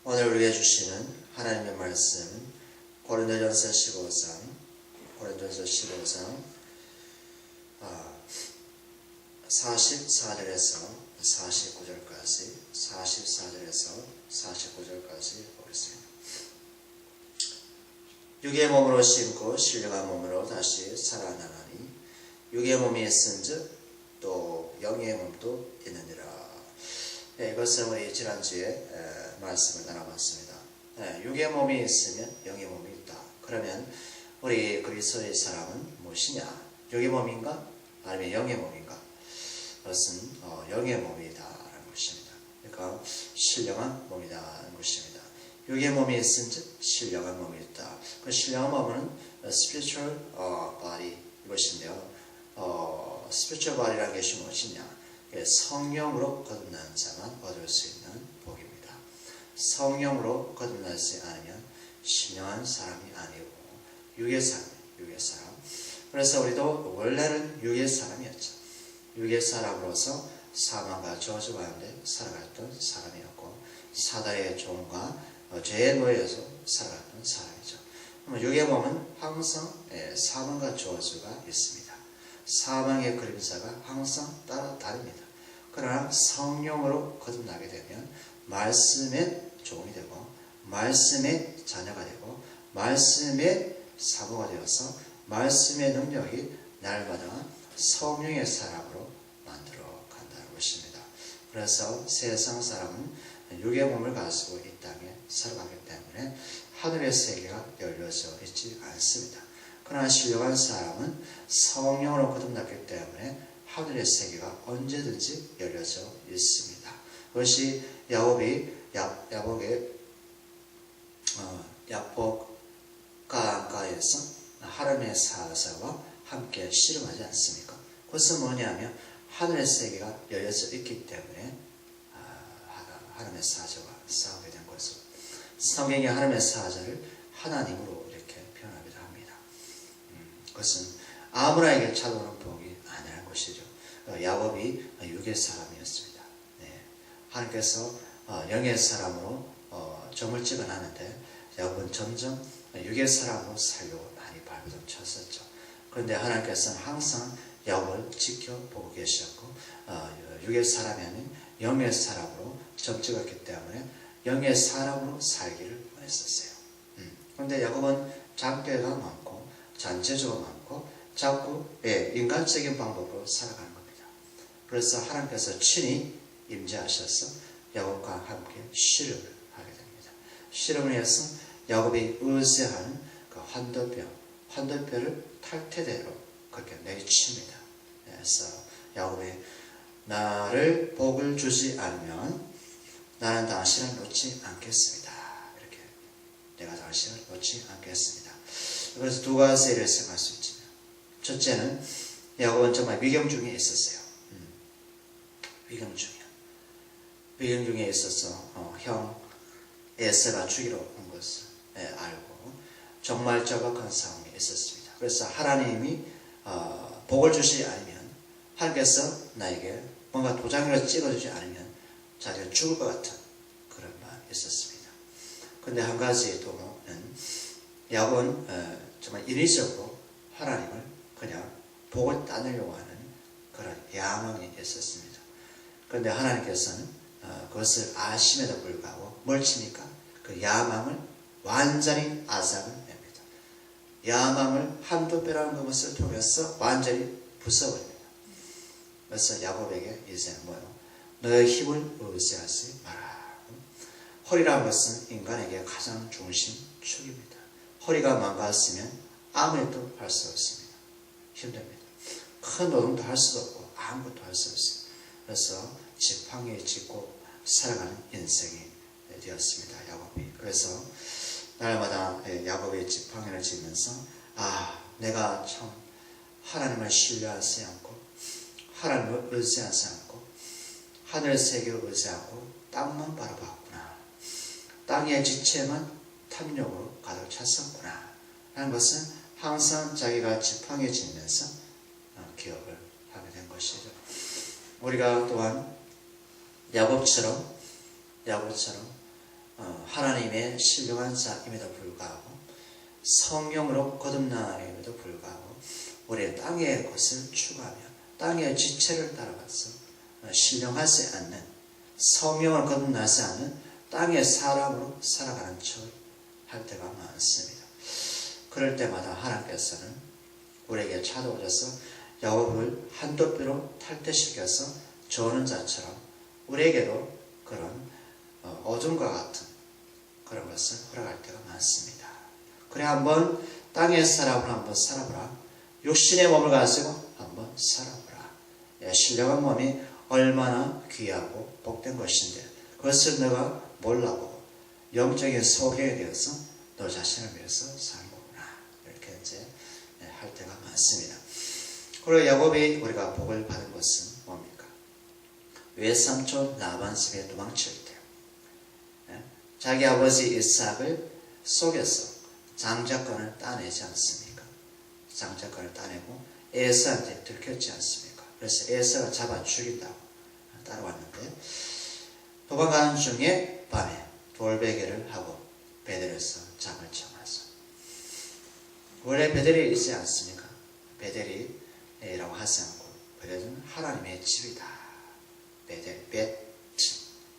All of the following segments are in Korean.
오늘 우리에게 주시는 하나님의 말씀은 고린도전서 15장 44절에서 49절까지 보겠습니다. 육의 몸으로 심고 신령한 몸으로 다시 살아나나니 육의 몸이 있은즉 또 영의 몸도 있느니라. 이것은 우리 지난주에 말씀을 나눠봤습니다. 육의 몸이 있으면 영의 몸이 있다. 그러면 우리 그리스도의 사람은 무엇이냐? 육의 몸인가? 아니면 영의 몸인가? 그것은 영의 몸이다라는 것입니다. 그러니까 신령한 몸이다라는 것입니다. 육의 몸이 있은즉 신령한 몸이 있다. 그 신령한 몸은 spiritual body 이것인데요. spiritual body라는 것이 무엇이냐? 성령으로 거듭난 자만 얻을 수 있는 복입니다. 성령으로 거듭나지 않으면 신령한 사람이 아니고 육의 사람. 그래서 우리도 원래는 육의 사람이었죠. 육의 사람으로서 사망과 저주 가운데 살아갔던 사람이었고 사단의 종과 죄에 놓여서 살아갔던 사람이죠. 육의 몸은 항상 사망과 저주가 있습니다. 사망의 그림자가 항상 따라다닙니다. 그러나 성령으로 거듭나게 되면 말씀의 종이 되고 말씀의 자녀가 되고 말씀의 사모가 되어서 말씀의 능력이 날마다 성령의 사람으로 만들어 간다는 것입니다. 그래서 세상 사람은 육의 몸을 가지고 이 땅에 살아가기 때문에 하늘의 세계가 열려져 있지 않습니다. 그러나 신령한 사람은 성령으로 거듭났기 때문에 하늘의 세계가 언제든지 열려져 있습니다. 그것이 야곱의 야복강가에서 하나님의 사자와 함께 씨름하지 않습니까? 그것은 뭐냐면 하늘의 세계가 열려져 있기 때문에 하나님의 사자와 싸우게 된 것으로 성경이 하나님의 사자를 하나님으로 이렇게 표현하기도 합니다. 그것은 아무나에게 찾아오는 복이 아니라는 것이죠. 야곱이 육의 사람이었습니다. 하나님께서 영의 사람으로 점을 찍어놨는데 야곱은 점점 육의 사람으로 살려고 많이 발버둥 쳤었죠. 그런데 하나님께서는 항상 야곱을 지켜보고 계셨고 육의 사람이 아닌 영의 사람으로 점 찍었기 때문에 영의 사람으로 살기를 원했었어요. 그런데 야곱은 장대가 많고 잔재주가 많고 자꾸 인간적인 방법으로 살아가는 겁니다. 그래서 하나님께서 친히 임재하셔서 야곱과 함께 씨름을 하게 됩니다. 씨름을 해서 야곱이 의지하는 그 환도뼈를 탈퇴대로 그렇게 내칩니다. 그래서 야곱이 나를 복을 주지 않으면 나는 당신을 놓지 않겠습니다. 이렇게 내가 당신을 놓지 않겠습니다. 그래서 두 가지를 생각할 수 있지만 첫째는 야곱은 정말 위경 중에 있었어요. 위경 중에 있어서 형 에서가 죽이러 온 것을 알고 정말 절박한 상황에 있었습니다. 그래서 하나님이 복을 주시지 않으면 하나님께서 나에게 뭔가 도장을 찍어주지 않으면 자기가 죽을 것 같은 그런 마음이 있었습니다. 그런데 한 가지 또는 야곱은 정말 인위적으로 하나님을 그냥 복을 따내려고 하는 그런 야망이 있었습니다. 그런데 하나님께서는 그것을 아심에도 불구하고 뭘 칩니까? 그 야망을 완전히 아삭을 냅니다. 야망을 한도뼈라는 것을 통해서 완전히 부숴버립니다. 그래서 야곱에게 이제 뭐요? 너의 힘을 의지하지 마라. 허리라는 것은 인간에게 가장 중심축입니다. 허리가 망가졌으면 아무것도 할 수 없습니다. 힘듭니다. 큰 노동도 할 수도 없고 아무것도 할 수 없습니다. 그래서 지팡이에 짚고 살아가는 인생이 되었습니다. 야곱이. 그래서 날마다 야곱의 지팡이를 지면서 내가 참 하나님을 신뢰하지 않고 하나님을 의지하지 않고 하늘 세계를 의지하고 땅만 바라봤구나. 땅의 지체만 탐욕으로 가득 찼었구나. 라는 것은 항상 자기가 지팡이에 지면서 기억을 하게 된 것이죠. 우리가 또한 야곱처럼 하나님의 신령한 자임에도 불구하고 성령으로 거듭남임에도 불구하고 우리의 땅의 것을 추구하며 땅의 지체를 따라가서 신령하지 않는 성령을 거듭나지 않는 땅의 사람으로 살아가는 척을 할 때가 많습니다. 그럴 때마다 하나님께서는 우리에게 찾아오셔서 야곱을 한도뼈로 탈퇴시켜서 저는 자처럼 우리에게도 그런 어둠과 같은 그런 것을 허락할 때가 많습니다. 그래 한번 땅의 사람으로 한번 살아보라. 육신의 몸을 가지고 한번 살아보라. 신령한 몸이 얼마나 귀하고 복된 것인데 그것을 너가 몰라보고 영적인 소경이 되어서 너 자신을 위해서 사는 거구나. 이렇게 이제 할 때가 많습니다. 그리고 야곱이 우리가 복을 받은 것은 뭡니까? 외삼촌 라반 집에 도망칠 때 자기 아버지 이삭을 속여서 장자권을 따내지 않습니까? 장자권을 따내고 에서한테 들켰지 않습니까? 그래서 에서가 잡아 죽인다고 따라왔는데 도망가는 중에 밤에 돌베개를 하고 베델에서 잠을 청하서 원래 베델이 있지 않습니까? 베델이라고 하지 않고 베델은 하나님의 집이다. 베델,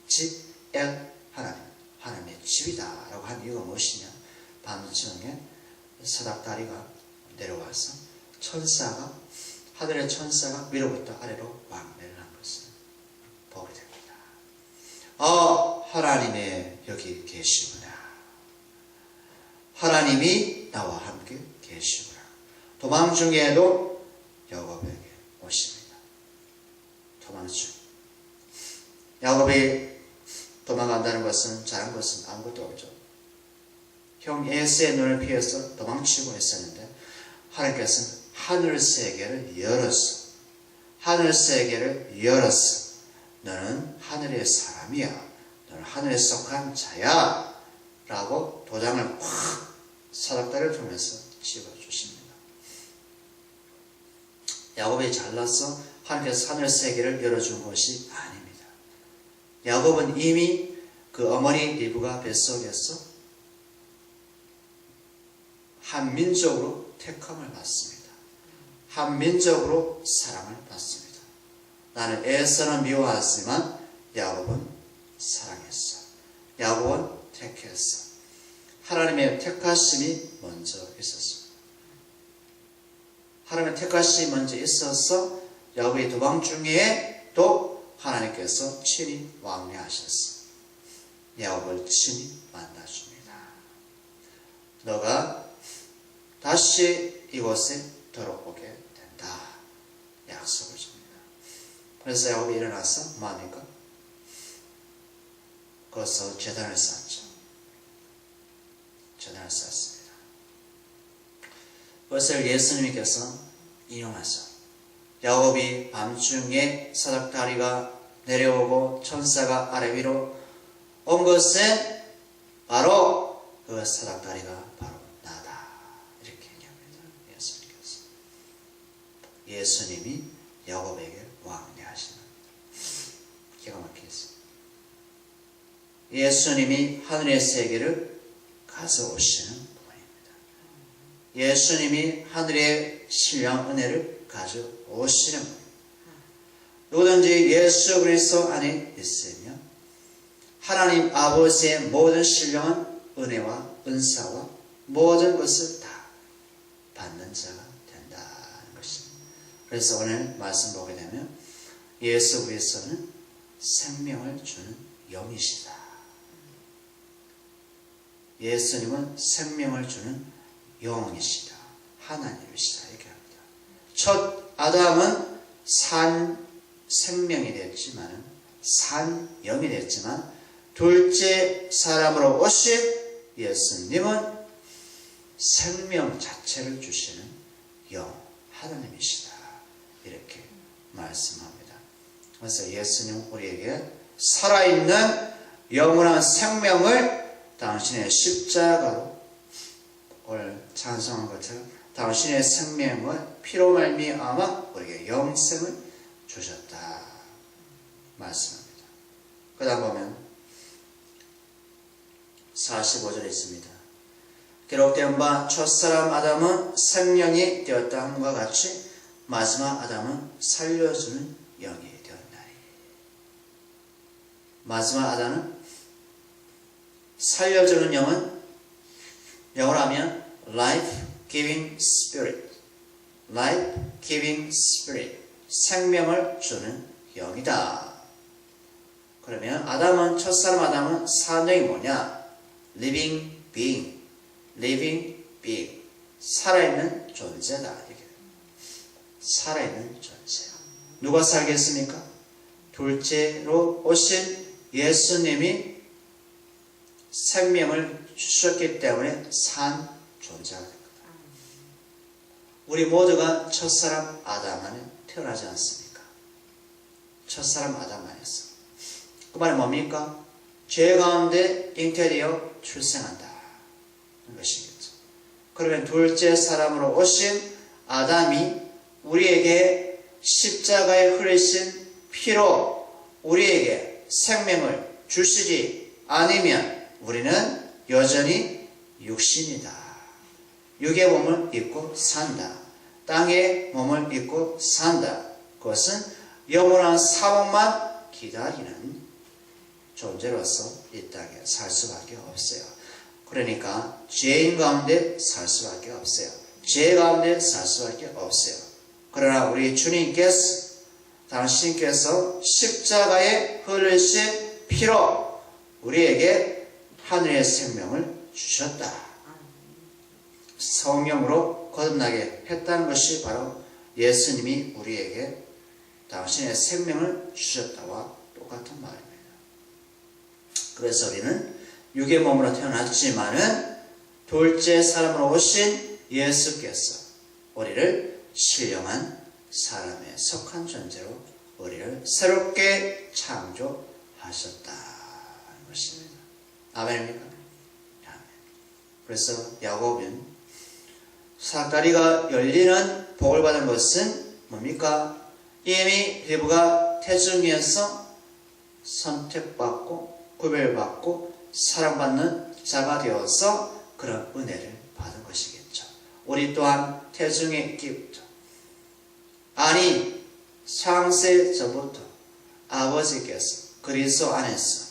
집, 엘, 하나님의 집이다 라고 한 이유가 무엇이냐? 밤중에 사닥다리가 내려와서 하늘의 천사가 위로부터 아래로 왕래를 한 것을 보게 됩니다. 하나님의 여기 계시구나. 하나님이 나와 함께 계시구나. 도망 중에도 야곱에게 오십니다. 도망 중. 야곱이 도망간다는 것은 잘한 것은 아무것도 없죠. 형 에서의 눈을 피해서 도망치고 했었는데 하나님께서는 하늘 세계를 열었어. 하늘 세계를 열었어. 너는 하늘의 사람이야. 너는 하늘에 속한 자야. 라고 도장을 확 사닥다리를 통해서 집어주십니다. 야곱이 잘나서 하나님께서 하늘 세계를 열어준 것이 아닙니다. 야곱은 이미 그 어머니 리브가 뱃속에서 한 민족으로 택함을 받습니다. 한 민족으로 사랑을 받습니다. 나는 에서는 미워하지만 야곱은 사랑했어. 야곱은 택했어. 하나님의 택하심이 먼저 있었습니다. 하나님의 택하심이 먼저 있어서 야곱의 도망 중에 또 하나님께서 친히 왕래하셨어. 야곱을 친히 만나줍니다. 너가 다시 이곳에 들어오게 된다. 약속을 줍니다. 그래서 야곱이 일어나서 뭐합니까? 거기서 제단을 쌓았죠. 제단을 쌓았습니다. 그것을 예수님께서 인용하셔. 야곱이 밤중에 사닥다리가 내려오고 천사가 아래 위로 온 것은 바로 그 사닥다리가 바로 나다. 이렇게 얘기합니다. 예수님께서. 예수님이 야곱에게 왕래하시는 기가 막히겠어요. 예수님이 하늘의 세계를 가져오시는 분입니다. 예수님이 하늘의 신령 은혜를 가져오시는 분입니다. 누구든지 예수 그리스도 안에 있으면 하나님 아버지의 모든 신령한 은혜와 은사와 모든 것을 다 받는 자가 된다는 것입니다. 그래서 오늘 말씀 보게 되면 예수 그리스도는 생명을 주는 영이시다. 예수님은 생명을 주는 영이시다. 하나님이시다. 이렇게 합니다. 첫 아담은 산 생명이 됐지만 산 영이 됐지만 둘째 사람으로 오신 예수님은 생명 자체를 주시는 영 하나님이시다. 이렇게 말씀합니다. 그래서 예수님 우리에게 살아있는 영원한 생명을 당신의 십자가로 오늘 찬송한 것처럼 당신의 생명을 피로 말미암아 우리에게 영생을 주셨다 말씀합니다. 그 다음 보면 45절에 있습니다. 기록된 바 첫사람 아담은 생명이 되었다 함과 같이 마지막 아담은 살려주는 영이 되었나니. 마지막 아담은 살려주는 영은 영어로 하면 life giving spirit, life giving spirit, 생명을 주는 영이다. 그러면 아담은, 첫사람 아담은 사명이 뭐냐? living being, living being, 살아있는 존재다. 살아있는 존재. 누가 살겠습니까? 둘째로 오신 예수님이 생명을 주셨기 때문에 산 존재가 됩니다. 우리 모두가 첫사람 아담 안에 태어나지 않습니까? 첫사람 아담 안에서. 그 말은 뭡니까? 죄 가운데 잉태되어 출생한다. 것이겠죠. 그러면 둘째 사람으로 오신 아담이 우리에게 십자가에 흘리신 피로 우리에게 생명을 주시지 않으면 우리는 여전히 육신이다. 육의 몸을 입고 산다. 땅의 몸을 입고 산다. 그것은 영원한 사망만 기다리는 존재로서 이 땅에 살 수밖에 없어요. 그러니까 죄인 가운데 살 수밖에 없어요. 죄 가운데 살 수밖에 없어요. 그러나 우리 주님께서, 당신께서 십자가에 흘리신 피로 우리에게 하늘의 생명을 주셨다. 성령으로 거듭나게 했다는 것이 바로 예수님이 우리에게 당신의 생명을 주셨다와 똑같은 말입니다. 그래서 우리는 육의 몸으로 태어났지만은 둘째 사람으로 오신 예수께서 우리를 신령한 사람에 속한 존재로 우리를 새롭게 창조하셨다는 것입니다. 아멘입니까? 아멘. 그래서 야곱은 사다리가 열리는 복을 받은 것은 뭡니까? 이미 리브가 태중에서 선택받고 구별받고 사랑받는 자가 되어서 그런 은혜를 받은 것이겠죠. 우리 또한 태중에 있기부터, 아니 창세 전부터 아버지께서 그리스도 안에서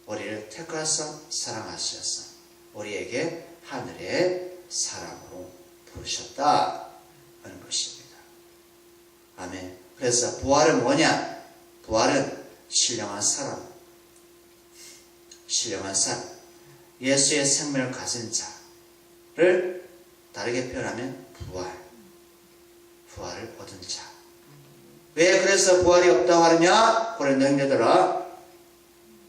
우리를 택하사 사랑하셔서 우리에게 하늘의 사람으로 부르셨다 하는 것입니다. 아멘. 그래서 부활은 뭐냐? 부활은 신령한 사람, 신령한 사람, 예수의 생명을 가진 자를 다르게 표현하면 부활을 얻은 자. 왜 그래서 부활이 없다고 하느냐? 고린도 형제들아,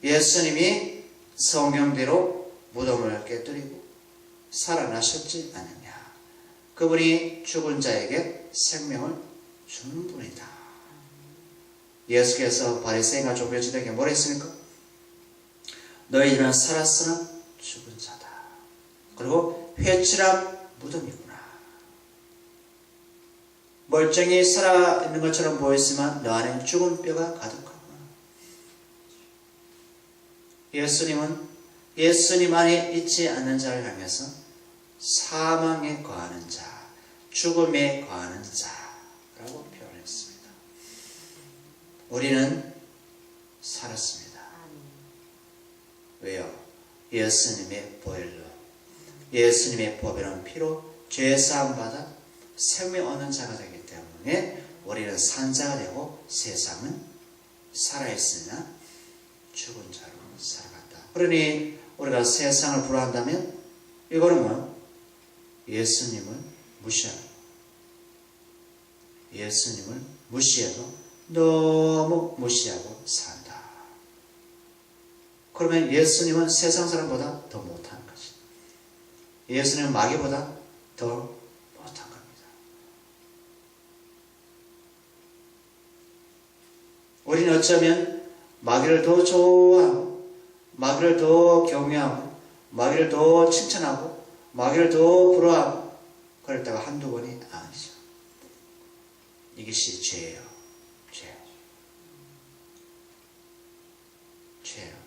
예수님이 성경대로 무덤을 깨뜨리고 살아나셨지 않느냐? 그분이 죽은 자에게 생명을 주는 분이다. 예수께서 바리새인과 종교지들에게 뭐라 했습니까? 너희들은 살았으나 죽은 자다. 그리고 회칠한 무덤이구나. 멀쩡히 살아있는 것처럼 보이지만 너 안에 죽은 뼈가 가득하구나. 예수님은 예수님 안에 있지 않는 자를 향해서 사망에 거하는 자, 죽음에 거하는 자라고 표현했습니다. 우리는 살았습니다. 왜요? 예수님의 보혈로, 예수님의 보배로운 피로 죄사함 받아 생명 얻는 자가 되기 때문에 우리는 산 자가 되고 세상은 살아있으나 죽은 자로 살아간다. 그러니 우리가 세상을 불화한다면 이거는 뭐? 예수님을 무시하는, 예수님을 무시해도 너무 무시하고 산다. 그러면 예수님은 세상 사람보다 더 못한 것이다. 예수님은 마귀보다 더 못한 겁니다. 우리는 어쩌면 마귀를 더 좋아하고, 마귀를 더 경외하고, 마귀를 더 칭찬하고, 마귀를 더 부러워하고, 그럴 때가 한두 번이 아니죠. 이것이 죄예요. 죄. 죄예요.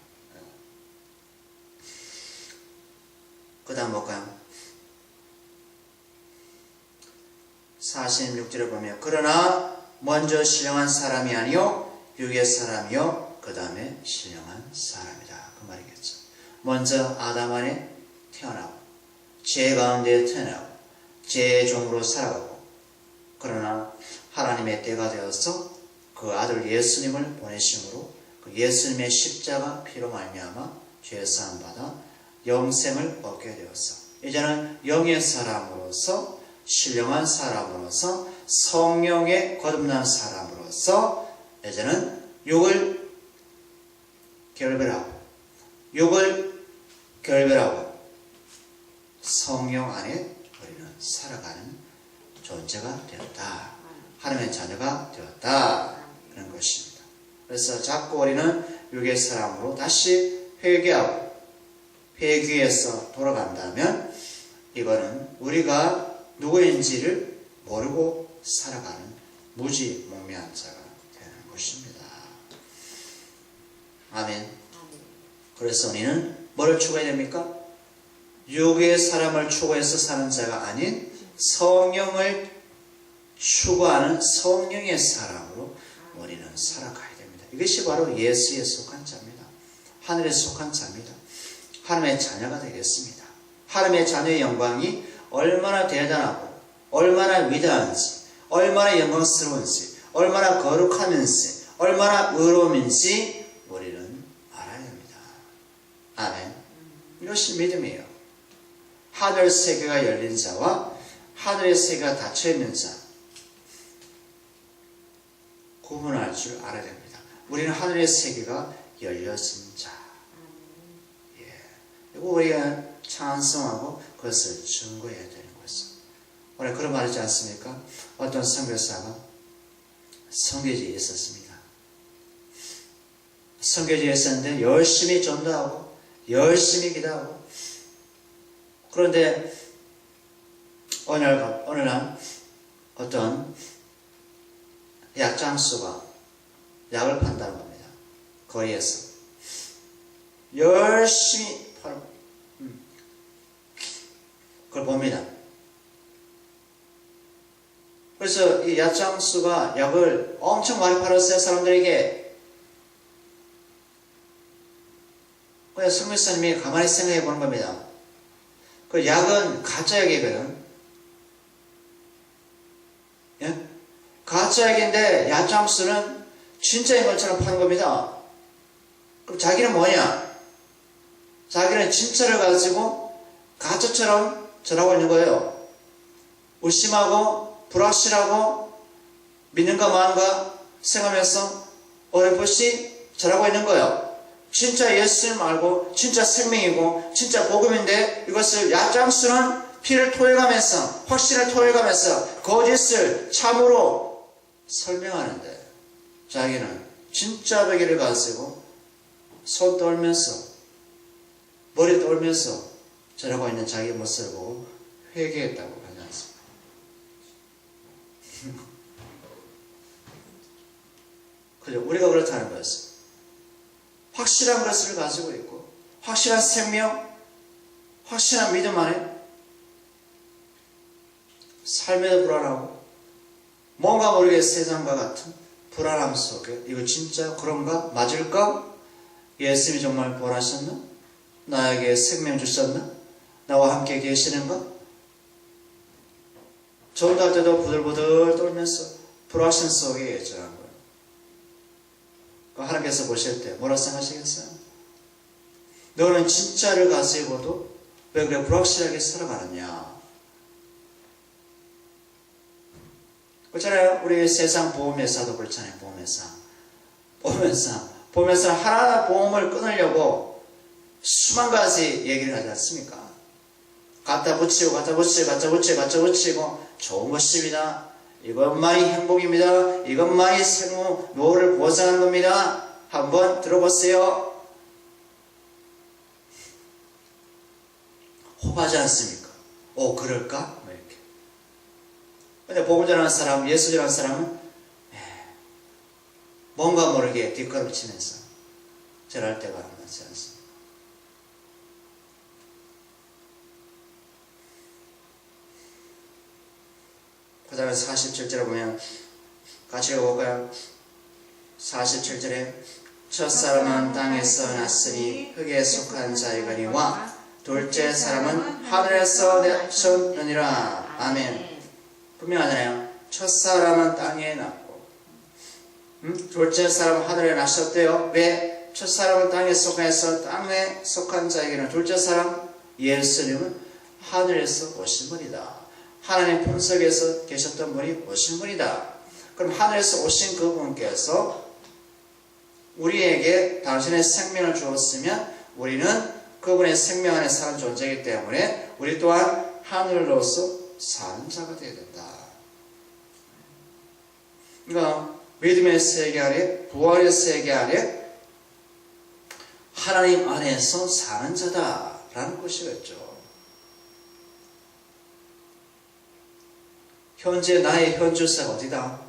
그 다음 볼까요? 46절에 보면 그러나 먼저 신령한 사람이 아니요 육의 사람이요 그 다음에 신령한 사람이다. 그 말이겠죠. 먼저 아담 안에 태어나고 죄 가운데 태어나고 죄의 종으로 살아가고 그러나 하나님의 때가 되어서 그 아들 예수님을 보내심으로 그 예수님의 십자가 피로 말미암아 죄 사함 받아 영생을 얻게 되었어. 이제는 영의 사람으로서 신령한 사람으로서 성령에 거듭난 사람으로서 이제는 육을 결별하고 성령 안에 우리는 살아가는 존재가 되었다. 하나님의 자녀가 되었다. 그런 것입니다. 그래서 자꾸 우리는 육의 사람으로 다시 회귀해서 돌아간다면 이거는 우리가 누구인지를 모르고 살아가는 무지몽매한 자가 되는 것입니다. 아멘. 그래서 우리는 뭐를 추구해야 됩니까? 육의 사람을 추구해서 사는 자가 아닌 성령을 추구하는 성령의 사람으로 우리는 살아가야 됩니다. 이것이 바로 예수에 속한 자입니다. 하늘에 속한 자입니다. 하나님의 자녀가 되겠습니다. 하나님의 자녀의 영광이 얼마나 대단하고 얼마나 위대한지 얼마나 영광스러운지 얼마나 거룩하면서 얼마나 의로움인지 우리는 알아야 됩니다. 아멘. 이것이 믿음이에요. 하늘 세계가 열린 자와 하늘의 세계가 닫혀있는 자 구분할 줄 알아야 됩니다. 우리는 하늘의 세계가 열려진 자. 그리고 우리가 찬성하고 그것을 증거해야 되는 것이죠. 오늘 그런 말이지 않습니까? 어떤 선교사가 선교지에 있었습니다. 선교지에 있었는데 열심히 전도하고 열심히 기도하고 그런데 어느 날 어떤 약장수가 약을 판다는 겁니다. 거리에서 열심히 팔고 그걸 봅니다. 그래서 이 약장수가 약을 엄청 많이 팔았어요. 사람들에게. 그래서 성교사님이 가만히 생각해 보는 겁니다. 그 약은 가짜 약이거든. 예? 가짜 약인데 약장수는 진짜인 것처럼 파는 겁니다. 그럼 자기는 뭐냐? 자기는 진짜를 가지고 가짜처럼 전하고 있는 거예요. 의심하고 불확실하고 믿는가 마는가 생각하면서 어렴풋이 전하고 있는 거예요. 진짜 예수님 알고 진짜 생명이고 진짜 복음인데 이것을 약장수는 피를 토해가면서 확신을 토해가면서 거짓을 참으로 설명하는데 자기는 진짜 베개를 가지고 손 떨면서 머리 떨면서 전하고 있는 자기 모습을 보고 회개했다고 하지 않습니까? 그죠? 우리가 그렇다는 것은 확실한 것을 가지고 있고 확실한 생명, 확실한 믿음 안에 삶에도 불안하고 뭔가 모르게 세상과 같은 불안함 속에 이거 진짜 그런가? 맞을까? 예수님이 정말 원하셨나? 나에게 생명 주셨나? 나와 함께 계시는가? 전도할 때도 부들부들 떨면서 불확신 속에 예전한 거예요. 하나님께서 보실 때 뭐라 생각하시겠어요? 너는 진짜를 가지고도 왜 그래 불확실하게 살아가느냐? 그렇잖아요. 우리 세상 보험회사도 그렇잖아요. 보험회사 하나하나 보험을 끊으려고 수만 가지 얘기를 하지 않습니까? 갖다 붙이고 좋은 것입니다. 이것만이 행복입니다. 이것만이 생후 노후를 보장하는 겁니다. 한번 들어보세요. 혹하지 않습니까? 오, 그럴까? 뭐 이렇게. 근데 복음 전하는 사람, 예수 전하는 사람은 뭔가 모르게 뒷걸음치면서 전할 때가 많지 않습니까? 그 다음에 47절에 보면 같이 읽어볼까요? 47절에 첫사람은 땅에서 났으니 흙에 속한 자이거니와 둘째 사람은 하늘에서 내셨느니라. 아멘. 분명하잖아요. 첫사람은 땅에 났고 둘째 사람은 하늘에 나셨대요. 왜? 첫사람은 땅에 속해서 땅에 속한 자에게는 둘째 사람 예수님은 하늘에서 오신 분이다. 하나님 품속에서 계셨던 분이 오신 분이다. 그럼 하늘에서 오신 그분께서 우리에게 당신의 생명을 주었으면 우리는 그분의 생명 안에 사는 존재이기 때문에 우리 또한 하늘로서 사는 자가 되어야 된다. 그러니까 믿음의 세계 안에, 부활의 세계 안에 하나님 안에서 사는 자다라는 것이겠죠. 현재 나의 현주소가 어디다?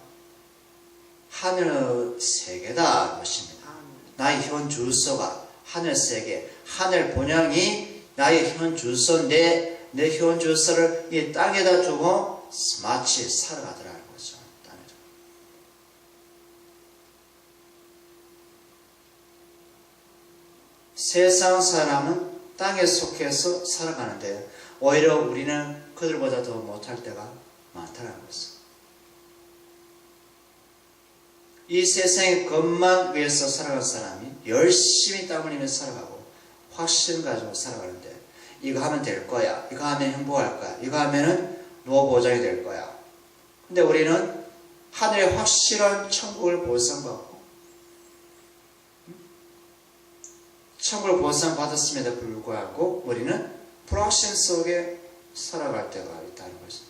하늘 세계다 것입니다. 나의 현주소가 하늘 세계, 하늘 본향이 나의 현주소인데 내 현주소를 이 땅에다 두고 마치 살아가더라는 거죠. 땅에다. 세상 사람은 땅에 속해서 살아가는데 오히려 우리는 그들보다 더 못할 때가 많다는 것을. 이 세상의 것만 위해서 살아간 사람이 열심히 땀 흘리며 살아가고 확신 가지고 살아가는데 이거 하면 될 거야. 이거 하면 행복할 거야. 이거 하면은 노후 보장이 될 거야. 근데 우리는 하늘의 확실한 천국을 보상받고 천국을 보상받았음에도 불구하고 우리는 불확신 속에 살아갈 때가 있다는 것입니다.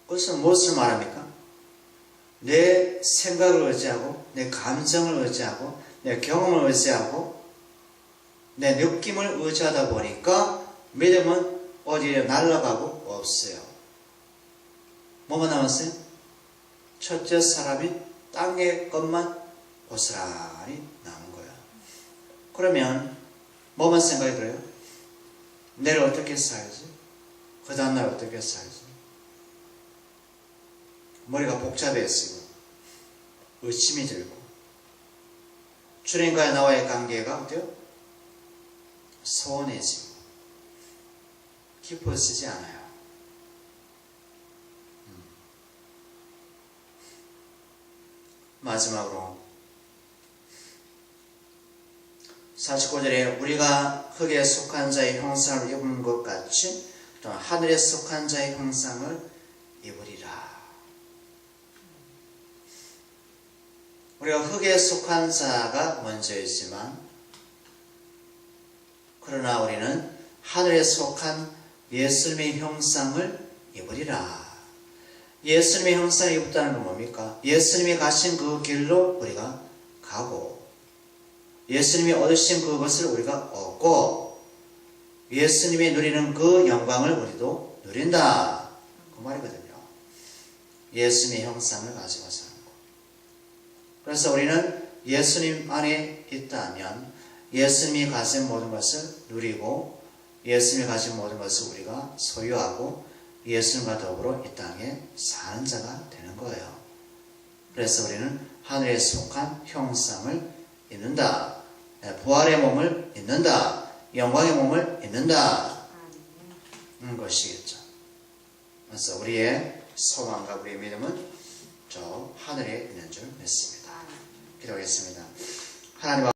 그것은 무엇을 말합니까? 내 생각을 의지하고 내 감정을 의지하고 내 경험을 의지하고 내 느낌을 의지하다 보니까 믿음은 어디에 날아가고 없어요. 뭐가 남았어요? 첫째 사람이 땅의 것만 고스란히 남은 거야. 그러면 뭐만 생각이 들어요? 내일 어떻게 살지? 그 다음날 어떻게 살지? 머리가 복잡해지고 의심이 들고 주님과의 나와의 관계가 어때요? 소원해지고 깊어지지 않아요. 마지막으로 49절에 우리가 흙에 속한 자의 형상을 입은 것 같이 또 하늘에 속한 자의 형상을 입으리라. 우리가 흙에 속한 자가 먼저이지만 그러나 우리는 하늘에 속한 예수님의 형상을 입으리라. 예수님의 형상을 입었다는 건 뭡니까? 예수님이 가신 그 길로 우리가 가고 예수님이 얻으신 그것을 우리가 얻고 예수님이 누리는 그 영광을 우리도 누린다. 그 말이거든요. 예수님의 형상을 가지고 사는 거. 그래서 우리는 예수님 안에 있다면 예수님이 가진 모든 것을 누리고 예수님이 가진 모든 것을 우리가 소유하고 예수님과 더불어 이 땅에 사는 자가 되는 거예요. 그래서 우리는 하늘에 속한 형상을 입는다. 부활의 몸을 입는다. 영광의 몸을 입는다. 것이겠죠. 그래서 우리의 소망과 우리의 믿음은 저 하늘에 있는 줄 믿습니다. 기도하겠습니다. 하나님